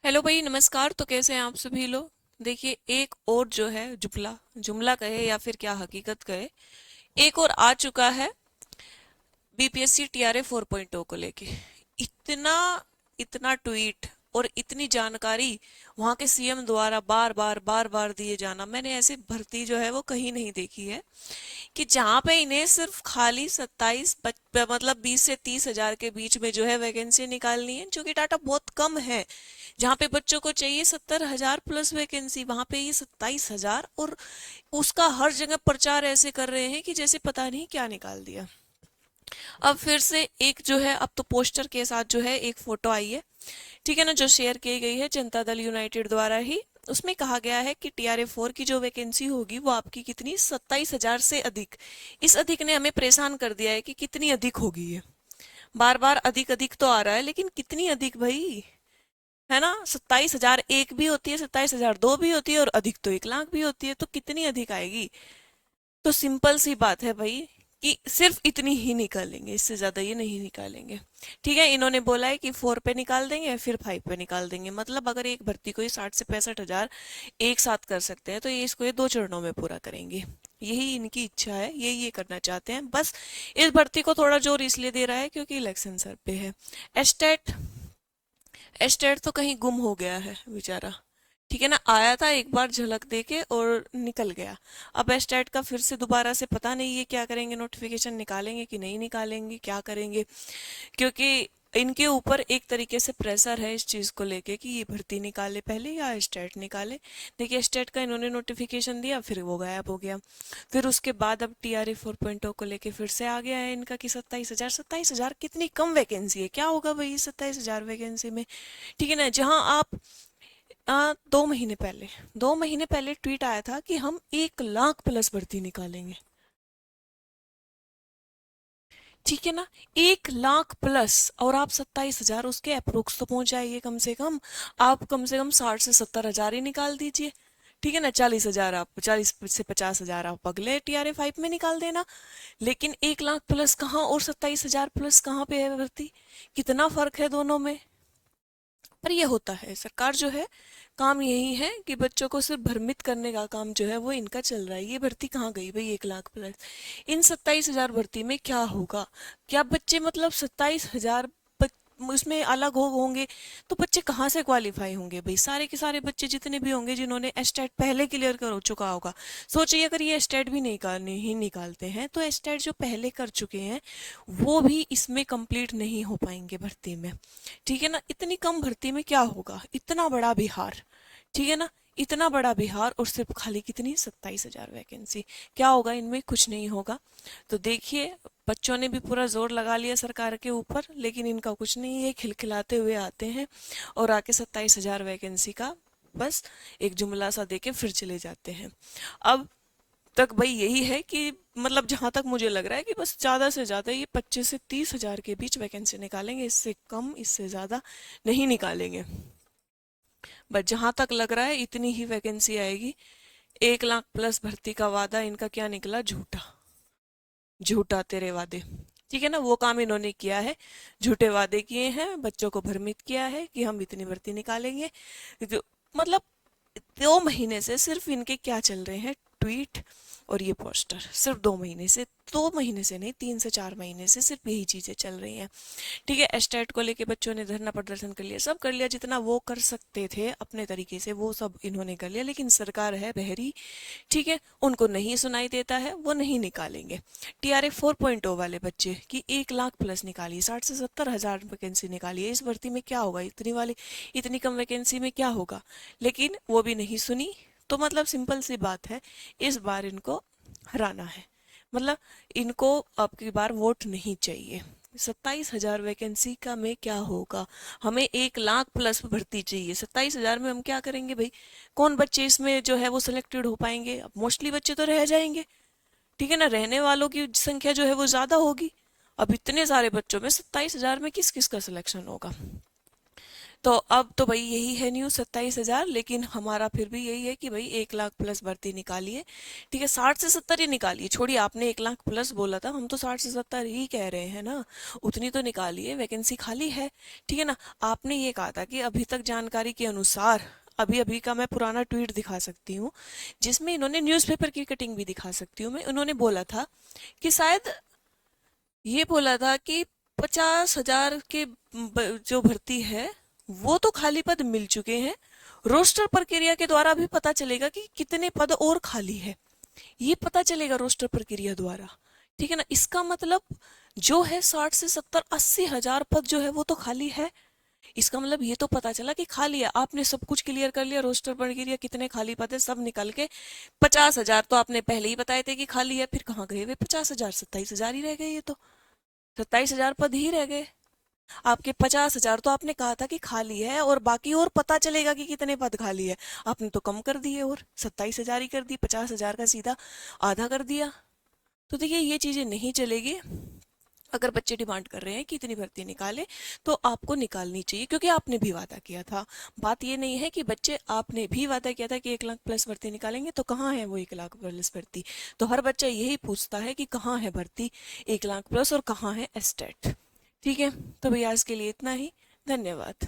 Hello भाई, नमस्कार। तो कैसे हैं आप सभी लोग? देखिए, एक और जो है जुमला जुमला कहे या फिर क्या हकीकत कहे, एक और आ चुका है बीपीएससी टीआरए 4.0 को लेके। इतना इतना ट्वीट और इतनी जानकारी वहां के सीएम द्वारा बार बार दिए जाना, मैंने ऐसी भर्ती जो है वो कहीं नहीं देखी है कि जहां पे इन्हें सिर्फ खाली 27 मतलब 20 से 30 हजार के बीच में जो है वैकेंसी निकालनी है, जो कि डाटा बहुत कम है। जहाँ पे बच्चों को चाहिए 70 हजार प्लस वैकेंसी, वहां पे ये 27 हजार, और उसका हर जगह प्रचार ऐसे कर रहे हैं कि जैसे पता नहीं क्या निकाल दिया। अब फिर से एक जो है, अब तो पोस्टर के साथ जो है एक फोटो आई है, ठीक है ना, जो शेयर की गई है जनता दल यूनाइटेड द्वारा ही। उसमें कहा गया है कि टीआरए 4 की जो वैकेंसी होगी वो आपकी कितनी, 27 हजार से अधिक। इस अधिक ने हमें परेशान कर दिया है कि कितनी अधिक होगी ये। बार बार अधिक अधिक तो आ रहा है, लेकिन कितनी अधिक भाई? है ना, 27 हजार एक भी होती है, 27 हजार 2 भी होती है, और अधिक तो 1 लाख भी होती है, तो कितनी अधिक आएगी? तो सिंपल सी बात है भाई कि सिर्फ इतनी ही निकालेंगे, इससे ज्यादा ये नहीं निकालेंगे। ठीक है, इन्होंने बोला है कि 4 पे निकाल देंगे, फिर 5 पे निकाल देंगे। मतलब अगर एक भर्ती को ही 60 से 65 हजार एक साथ कर सकते हैं, तो ये इसको ये 2 चरणों में पूरा करेंगे। यही इनकी इच्छा है, यही ये करना चाहते हैं बस। इस भर्ती को थोड़ा जोर इसलिए दे रहा है क्योंकि इलेक्शन सर पे है। एस्टेट एस्टेट तो कहीं गुम हो गया है बेचारा। ठीक है ना, आया था एक बार झलक दे के और निकल गया। अब एस्टेट का फिर से दोबारा से पता नहीं ये क्या करेंगे, नोटिफिकेशन निकालेंगे कि नहीं निकालेंगे, क्या करेंगे। क्योंकि इनके ऊपर एक तरीके से प्रेशर है इस चीज को लेके कि ये भर्ती निकाले पहले या स्टेट निकाले। देखिए, स्टेट का इन्होंने नोटिफिकेशन दिया, फिर वो गायब हो गया। फिर उसके बाद अब टीआरए 4.0 को लेके फिर से आ गया है इनका कि 27 हजार। 27 हजार कितनी कम वैकेंसी है, क्या होगा भाई 27 हजार वैकेंसी में? ठीक है ना, जहां आप 2 महीने पहले ट्वीट आया था कि हम 1 लाख प्लस भर्ती निकालेंगे। ठीक है ना, 1 लाख प्लस, और आप 27 हजार, उसके अप्रोक्स तो पहुंच जाएंगे कम से कम। आप कम से कम 60 से 70 हजार ही निकाल दीजिए। ठीक है ना, 40 हजार, आप 40 से 50 हजार आप अगले टीआरए 5 में निकाल देना। लेकिन 1 लाख प्लस कहाँ और 27 हजार प्लस कहाँ पे है भर्ती? कितना फर्क है दोनों में। पर ये होता है, सरकार जो है, काम यही है कि बच्चों को सिर्फ भ्रमित करने का काम जो है वो इनका चल रहा है। ये भर्ती कहाँ गई भाई 1 लाख प्लस? इन 27 हजार भर्ती में क्या होगा? क्या बच्चे, मतलब 27 हजार उसमें अलग होंगे, तो बच्चे कहाँ से क्वालिफाई होंगे भाई? सारे के सारे बच्चे जितने भी होंगे जिन्होंने एस्टेट पहले क्लियर कर चुका होगा। सोचिए, अगर ये एस्टेट भी नहीं निकालते हैं, तो एस्टेट जो पहले कर चुके हैं वो भी इसमें कंप्लीट नहीं हो पाएंगे भर्ती में। ठीक है ना, इतनी कम भर्ती में क्या होगा? इतना बड़ा बिहार, ठीक है ना, इतना बड़ा बिहार, और सिर्फ खाली कितनी, 27 हजार वैकेंसी। क्या होगा इनमें? कुछ नहीं होगा। तो देखिए, बच्चों ने भी पूरा जोर लगा लिया सरकार के ऊपर, लेकिन इनका कुछ नहीं है, खिलखिलाते हुए आते हैं और आके 27 हजार वैकेंसी का बस एक जुमला सा देके फिर चले जाते हैं। अब तक भाई यही है कि, मतलब जहां तक मुझे लग रहा है कि बस ज्यादा से ज्यादा ये 25 से 30 हजार के बीच वैकेंसी निकालेंगे, इससे कम, इससे ज्यादा नहीं निकालेंगे। बट जहां तक लग रहा है इतनी ही वैकेंसी आएगी। 1 लाख प्लस भर्ती का वादा इनका क्या निकला? झूठा। झूठा तेरे वादे। ठीक है ना, वो काम इन्होंने किया है, झूठे वादे किए हैं, बच्चों को भ्रमित किया है कि हम इतनी भर्ती निकालेंगे। जो, मतलब 2 महीने से सिर्फ इनके क्या चल रहे हैं? ट्वीट और ये पोस्टर। सिर्फ 2 महीने से, 2 महीने से नहीं, 3 से 4 महीने से सिर्फ यही चीजें चल रही हैं। ठीक है, एस्टेट को लेके बच्चों ने धरना प्रदर्शन कर लिया, सब कर लिया, जितना वो कर सकते थे अपने तरीके से वो सब इन्होंने कर लिया, लेकिन सरकार है बहरी। ठीक है, उनको नहीं सुनाई देता है, वो नहीं निकालेंगे। टीआरए 4.0 वाले बच्चे की 1 लाख प्लस निकालिए, 60 से 70 हजार वैकेंसी निकालिए, इस भर्ती में क्या होगा? इतनी कम वैकेंसी में क्या होगा? लेकिन वो भी नहीं सुनी। तो मतलब सिंपल सी बात है, इस बार इनको हराना है। मतलब इनको अब की बार वोट नहीं चाहिए। 27 हजार वैकेंसी का में क्या होगा? हमें 1 लाख प्लस भर्ती चाहिए, 27 हजार में हम क्या करेंगे भाई? कौन बच्चे इसमें जो है वो सिलेक्टेड हो पाएंगे? अब मोस्टली बच्चे तो रह जाएंगे। ठीक है ना, रहने वालों की संख्या जो है वो ज्यादा होगी। अब इतने सारे बच्चों में 27 हजार में किस किस का सिलेक्शन होगा? तो अब तो भाई यही है न्यूज़ 27,000, लेकिन हमारा फिर भी यही है कि भाई 1 लाख प्लस भर्ती निकालिए। ठीक है, 60 से 70 ही निकालिए, छोड़िए आपने 1 लाख प्लस बोला था, हम तो 60 से 70 ही कह रहे हैं ना, उतनी तो निकालिए, वैकेंसी खाली है। ठीक है ना। आपने ये कहा था कि अभी तक जानकारी के अनुसार, अभी अभी का मैं पुराना ट्वीट दिखा सकती हूँ जिसमें इन्होंने न्यूज़पेपर की कटिंग भी दिखा सकती हूँ मैं, उन्होंने बोला था कि शायद ये बोला था कि 50,000 के जो भर्ती है वो तो खाली पद मिल चुके हैं, रोस्टर प्रक्रिया के द्वारा भी पता चलेगा कि कितने पद और खाली है, ये पता चलेगा रोस्टर प्रक्रिया द्वारा। ठीक है ना। इसका मतलब जो है 60 से 70 80 हजार पद जो है वो तो खाली है। इसका मतलब ये तो पता चला कि खाली है, आपने सब कुछ क्लियर कर लिया, रोस्टर प्रक्रिया कितने खाली पद है सब निकल के 50,000 तो आपने पहले ही बताए थे कि खाली है, फिर कहाँ गए वे 50,000? 27,000 ही रह गए, ये तो 27,000 पद ही रह गए। आपके 50,000 तो आपने कहा था कि खाली है, और बाकी और पता चलेगा कि कितने पद खाली है, आपने तो कम कर दिए और 27,000 ही कर दी, 50,000 का सीधा आधा कर दिया। तो देखिए ये चीजें नहीं चलेगी। अगर बच्चे डिमांड कर रहे हैं कि इतनी भर्ती निकाले तो आपको निकालनी चाहिए, क्योंकि आपने भी वादा किया था। बात ये नहीं है कि बच्चे, आपने भी वादा किया था कि 1 लाख प्लस भर्ती निकालेंगे, तो कहाँ है वो 1 लाख प्लस भर्ती? तो हर बच्चा यही पूछता है कि कहाँ है भर्ती 1 लाख प्लस और कहाँ है एस्टेट। ठीक है, तो भैया आज के लिए इतना ही। धन्यवाद।